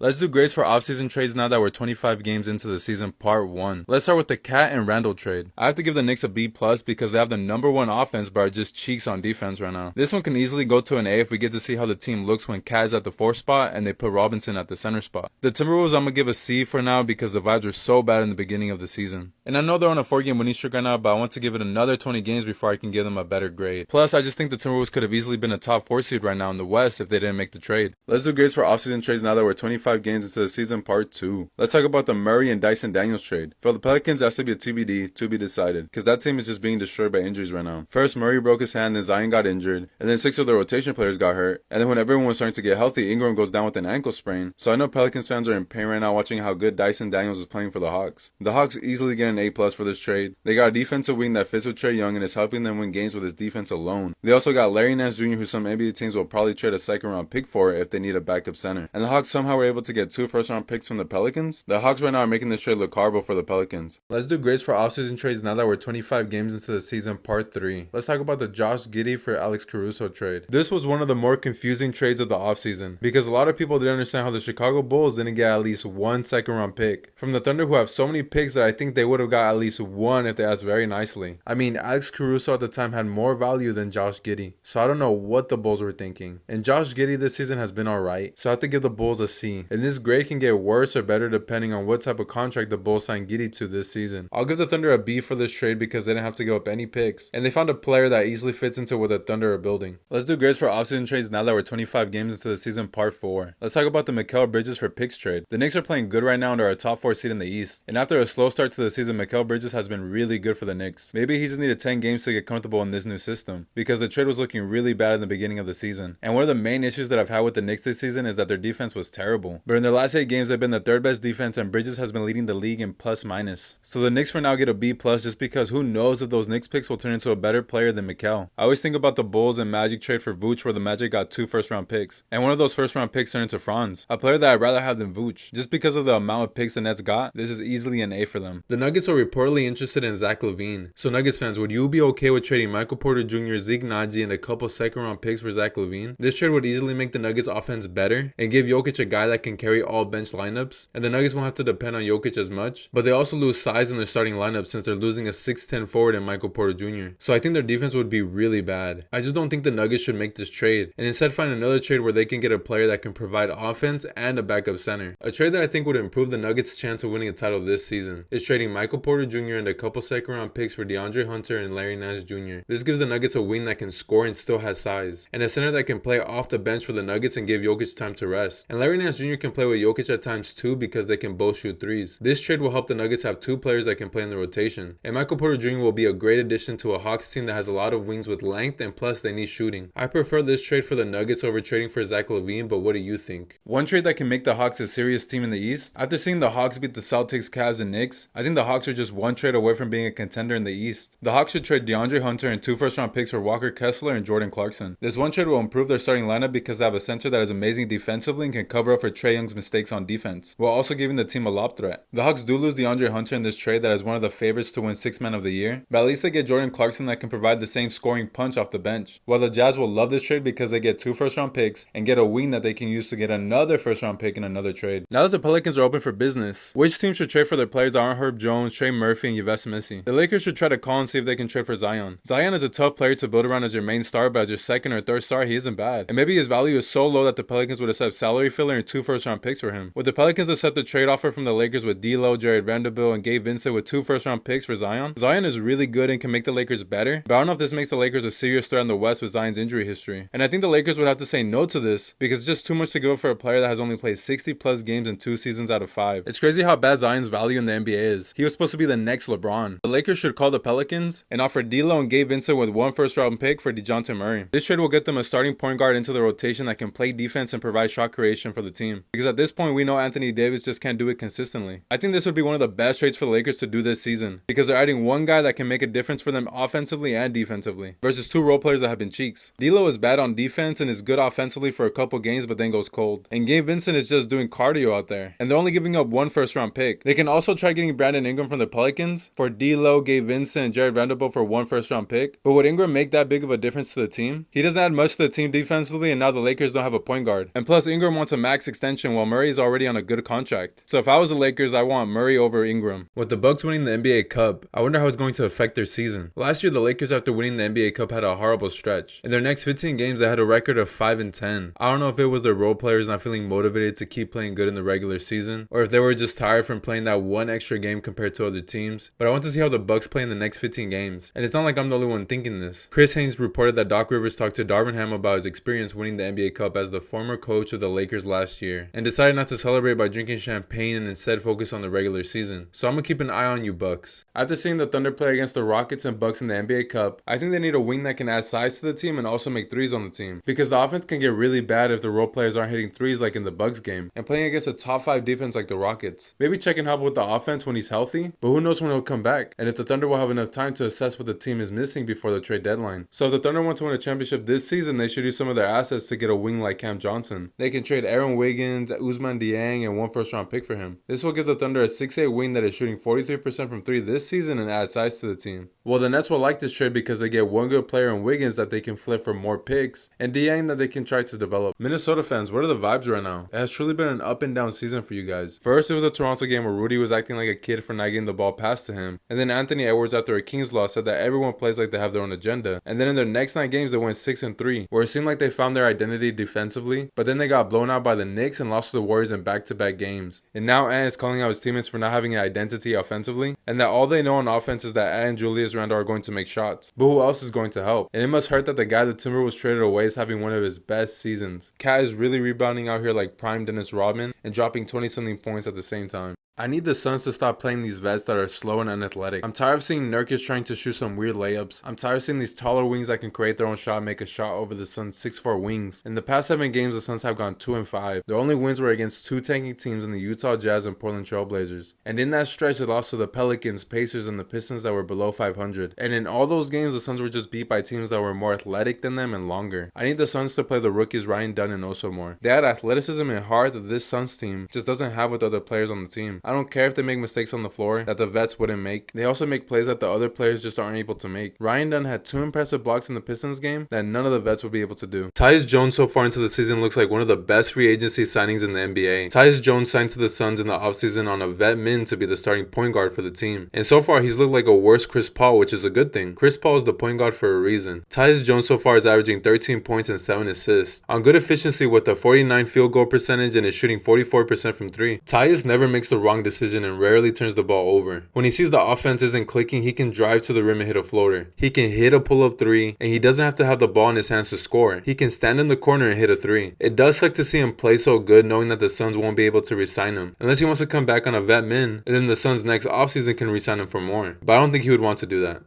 Let's do grades for offseason trades now that we're 25 games into the season, part 1. Let's start with the Cat and Randall trade. I have to give the Knicks a B+ because they have the #1 offense but are just cheeks on defense right now. This one can easily go to an A if we get to see how the team looks when Cat is at the 4 spot and they put Robinson at the center spot. The Timberwolves I'm gonna give a C for now because the vibes were so bad in the beginning of the season. And I know they're on a 4-game winning streak right now, but I want to give it another 20 games before I can give them a better grade. Plus, I just think the Timberwolves could have easily been a top 4 seed right now in the West if they didn't make the trade. Let's do grades for offseason trades now that we're 25 games into the season, part 2. Let's talk about the Murray and Dyson Daniels trade. For the Pelicans, that's to be a TBD, to be decided, because that team is just being destroyed by injuries right now. First, Murray broke his hand, then Zion got injured, and then 6 of the rotation players got hurt, and then when everyone was starting to get healthy, Ingram goes down with an ankle sprain. So I know Pelicans fans are in pain right now watching how good Dyson Daniels is playing for the Hawks. The Hawks easily get an A+ for this trade. They got a defensive wing that fits with Trae Young and is helping them win games with his defense alone. They also got Larry Nance Jr., who some NBA teams will probably trade a 2nd-round pick for if they need a backup center. And the Hawks somehow were able to get 2 first-round picks from the Pelicans. The Hawks right now are making this trade look horrible for the Pelicans. Let's do grades for offseason trades now that we're 25 games into the season, part 3. Let's talk about the Josh Giddey for Alex Caruso trade. This was one of the more confusing trades of the offseason because a lot of people didn't understand how the Chicago Bulls didn't get at least 1 2nd-round pick from the Thunder, who have so many picks that I think they would have got at least 1 if they asked very nicely. I mean, Alex Caruso at the time had more value than Josh Giddey, so I don't know what the Bulls were thinking. And Josh Giddey this season has been alright, so I have to give the Bulls a C. And this grade can get worse or better depending on what type of contract the Bulls signed Giddey to this season. I'll give the Thunder a B for this trade because they didn't have to give up any picks, and they found a player that easily fits into what the Thunder are building. Let's do grades for offseason trades now that we're 25 games into the season, part 4. Let's talk about the Mikal Bridges for picks trade. The Knicks are playing good right now and are a top 4 seed in the East, and after a slow start to the season, Mikal Bridges has been really good for the Knicks. Maybe he just needed 10 games to get comfortable in this new system because the trade was looking really bad in the beginning of the season. And one of the main issues that I've had with the Knicks this season is that their defense was terrible. But in their last 8 games, they've been the 3rd best defense, and Bridges has been leading the league in plus-minus. So the Knicks for now get a B+ just because who knows if those Knicks picks will turn into a better player than Mikal. I always think about the Bulls and Magic trade for Vooch where the Magic got 2 first-round picks. And one of those first-round picks turned into Franz, a player that I'd rather have than Vooch. Just because of the amount of picks the Nets got, this is easily an A for them. The Nuggets are reportedly interested in Zach LaVine. So Nuggets fans, would you be okay with trading Michael Porter Jr., Zeke Naji, and a couple 2nd-round picks for Zach LaVine? This trade would easily make the Nuggets offense better and give Jokic a guy that can carry all bench lineups, and the Nuggets won't have to depend on Jokic as much, but they also lose size in their starting lineup since they're losing a 6'10 forward in Michael Porter Jr. So I think their defense would be really bad. I just don't think the Nuggets should make this trade and instead find another trade where they can get a player that can provide offense and a backup center. A trade that I think would improve the Nuggets' chance of winning a title this season is trading Michael Porter Jr. and a couple 2nd-round picks for DeAndre Hunter and Larry Nance Jr. This gives the Nuggets a wing that can score and still has size, and a center that can play off the bench for the Nuggets and give Jokic time to rest. And Larry Nance Jr. can play with Jokic at times too because they can both shoot threes. This trade will help the Nuggets have 2 players that can play in the rotation, and Michael Porter Jr. will be a great addition to a Hawks team that has a lot of wings with length, and plus they need shooting. I prefer this trade for the Nuggets over trading for Zach LaVine, but what do you think? One trade that can make the Hawks a serious team in the East? After seeing the Hawks beat the Celtics, Cavs, and Knicks, I think the Hawks are just one trade away from being a contender in the East. The Hawks should trade DeAndre Hunter and 2 first-round picks for Walker Kessler and Jordan Clarkson. This one trade will improve their starting lineup because they have a center that is amazing defensively and can cover up for Trae Young's mistakes on defense, while also giving the team a lob threat. The Hawks do lose DeAndre Hunter in this trade that is one of the favorites to win 6th Man of the Year, but at least they get Jordan Clarkson that can provide the same scoring punch off the bench. While the Jazz will love this trade because they get 2 first-round picks and get a wing that they can use to get another first-round pick in another trade. Now that the Pelicans are open for business, which team should trade for their players that aren't Herb Jones, Trey Murphy, and Yves Messi? The Lakers should try to call and see if they can trade for Zion. Zion is a tough player to build around as your main star, but as your 2nd or 3rd star, he isn't bad. And maybe his value is so low that the Pelicans would accept salary filler and 2 first-round picks for him. Would the Pelicans accept the trade offer from the Lakers with D'Lo, Jared Vanderbilt, and Gabe Vincent with 2 first-round picks for Zion? Zion is really good and can make the Lakers better, but I don't know if this makes the Lakers a serious threat in the West with Zion's injury history. And I think the Lakers would have to say no to this because it's just too much to give up for a player that has only played 60+ games in 2 seasons out of 5. It's crazy how bad Zion's value in the NBA is. He was supposed to be the next LeBron. The Lakers should call the Pelicans and offer D'Lo and Gabe Vincent with 1 first-round pick for DeJounte Murray. This trade will get them a starting point guard into the rotation that can play defense and provide shot creation for the team. Because at this point, we know Anthony Davis just can't do it consistently. I think this would be one of the best trades for the Lakers to do this season because they're adding one guy that can make a difference for them offensively and defensively versus 2 role players that have been cheeks. D'Lo is bad on defense and is good offensively for a couple games but then goes cold. And Gabe Vincent is just doing cardio out there. And they're only giving up 1 first-round pick. They can also try getting Brandon Ingram from the Pelicans for D'Lo, Gabe Vincent, and Jared Vanderbilt for 1 first-round pick. But would Ingram make that big of a difference to the team? He doesn't add much to the team defensively, and now the Lakers don't have a point guard. And plus, Ingram wants a max extension extension while Murray is already on a good contract. So if I was the Lakers, I want Murray over Ingram. With the Bucks winning the NBA Cup, I wonder how it's going to affect their season. Last year, the Lakers after winning the NBA Cup had a horrible stretch. In their next 15 games, they had a record of 5-10. I don't know if it was their role players not feeling motivated to keep playing good in the regular season, or if they were just tired from playing that one extra game compared to other teams. But I want to see how the Bucks play in the next 15 games. And it's not like I'm the only one thinking this. Chris Haynes reported that Doc Rivers talked to Darvin Ham about his experience winning the NBA Cup as the former coach of the Lakers last year, and decided not to celebrate by drinking champagne and instead focus on the regular season. So I'm gonna keep an eye on you, Bucks. After seeing the Thunder play against the Rockets and Bucks in the NBA Cup, I think they need a wing that can add size to the team and also make threes on the team, because the offense can get really bad if the role players aren't hitting threes like in the Bucks game and playing against a top 5 defense like the Rockets. Maybe check and help with the offense when he's healthy, but who knows when he'll come back, and if the Thunder will have enough time to assess what the team is missing before the trade deadline. So if the Thunder want to win a championship this season, they should use some of their assets to get a wing like Cam Johnson. They can trade Aaron Wiggins, Ousmane Dieng, and 1 first-round pick for him. This will give the Thunder a 6'8" wing that is shooting 43% from 3 this season and add size to the team. Well, the Nets will like this trade because they get one good player in Wiggins that they can flip for more picks, and Dieng that they can try to develop. Minnesota fans, what are the vibes right now? It has truly been an up and down season for you guys. First, it was a Toronto game where Rudy was acting like a kid for not getting the ball passed to him, and then Anthony Edwards after a Kings loss said that everyone plays like they have their own agenda, and then in their next 9 games they went 6-3, where it seemed like they found their identity defensively, but then they got blown out by the Knicks and lost to the Warriors in back-to-back games. And now Ant is calling out his teammates for not having an identity offensively, and that all they know on offense is that Ant and Julius Randle are going to make shots. But who else is going to help? And it must hurt that the guy the Timberwolves traded away is having one of his best seasons. Cat is really rebounding out here like prime Dennis Rodman and dropping 20-something points at the same time. I need the Suns to stop playing these vets that are slow and unathletic. I'm tired of seeing Nurkic trying to shoot some weird layups. I'm tired of seeing these taller wings that can create their own shot and make a shot over the Suns' 6'4" wings. In the past 7 games, the Suns have gone 2-5. Their only wins were against 2 tanking teams in the Utah Jazz and Portland Trail Blazers. And in that stretch, they lost to the Pelicans, Pacers, and the Pistons that were below 500. And in all those games, the Suns were just beat by teams that were more athletic than them and longer. I need the Suns to play the rookies Ryan Dunn and also more. They had athleticism and heart that this Suns team just doesn't have with other players on the team. I don't care if they make mistakes on the floor that the vets wouldn't make. They also make plays that the other players just aren't able to make. Ryan Dunn had 2 impressive blocks in the Pistons game that none of the vets would be able to do. Tyus Jones so far into the season looks like one of the best free agency signings in the NBA. Tyus Jones signed to the Suns in the offseason on a vet min to be the starting point guard for the team. And so far he's looked like a worse Chris Paul, which is a good thing. Chris Paul is the point guard for a reason. Tyus Jones so far is averaging 13 points and 7 assists. On good efficiency with a 49 field goal percentage and is shooting 44% from 3. Tyus never makes the wrong decision and rarely turns the ball over. When he sees the offense isn't clicking, he can drive to the rim and hit a floater. He can hit a pull-up 3, and he doesn't have to have the ball in his hands to score. He can stand in the corner and hit a 3. It does suck to see him play so good knowing that the Suns won't be able to re-sign him, unless he wants to come back on a vet min, and then the Suns next offseason can re-sign him for more. But I don't think he would want to do that.